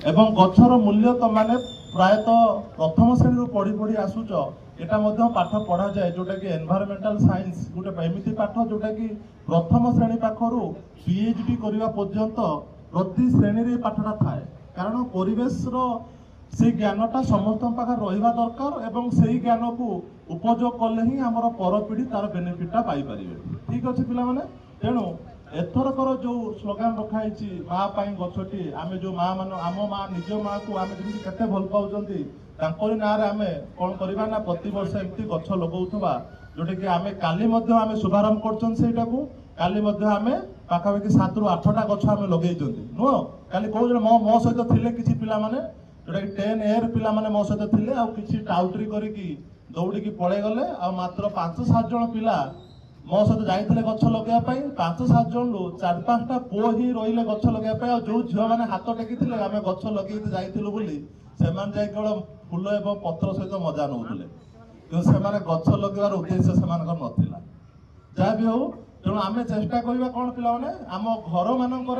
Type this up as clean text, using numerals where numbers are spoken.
एवं गछर मूल्य तो माने प्रायतः प्रथम श्रेणी पढ़ी पढ़ी आसुच एटा मध्य पाठ पढ़ा जाए जोटा कि एनवायरमेंटल साइंस गोटे एमती पाठ जोटा कि प्रथम श्रेणी पाखरु पीएचडी करने पर्यंत प्रति श्रेणी रे पाठटा थाए कारण परिवेश रो से ज्ञानटा समस्त पाखे रहिबा दरकार एवं से ज्ञान को उपयोग कले ही आमर पर पीढ़ी तार बेनिफिटा पाई परिबे। ठीक अच्छे पिला माने तेणु एथरकर जो स्लोगान रखाई माँ पाई गछटी आमे जो माँ मान आम माँ निज माँ को आमे जमी केते भल पाउचंती तांकरी ना रे आमे कोन करबा ना प्रति वर्ष एमती गछ लगौथबा जोटे कि आमे काली मध्य आमे शुभारंभ करछन सेटा को काली मध्य आमे पाखापाखि 7 ରୁ 8टा गछ आमे लगेइचंती नो काली को जण मो सहित थिले किछि पिला माने जोटा कि 10 एयर पिला माने मो सहित थिले आ किछि टाउटरी करिकी दौड़ी की पळे गले आ मात्र 5-7 जण पिला मो सहित जाइथिले गछ लगेया पई 5-7 जण लो 4-5टा पो ही रहिले गछ लगेया पई आ जो झियो माने हाथ टेकिथिले आमे गछ लगेइते जाइथिलु बोली सेमान जाय केवल फूल एवं पत्र सहित मजा नउथिले कि सेमाने गछ लगेवार उद्देश्य सेमानकर नथिला जा भी हो तेणु आमे चेष्टा करिबा कोन पिला माने आम घर मानकर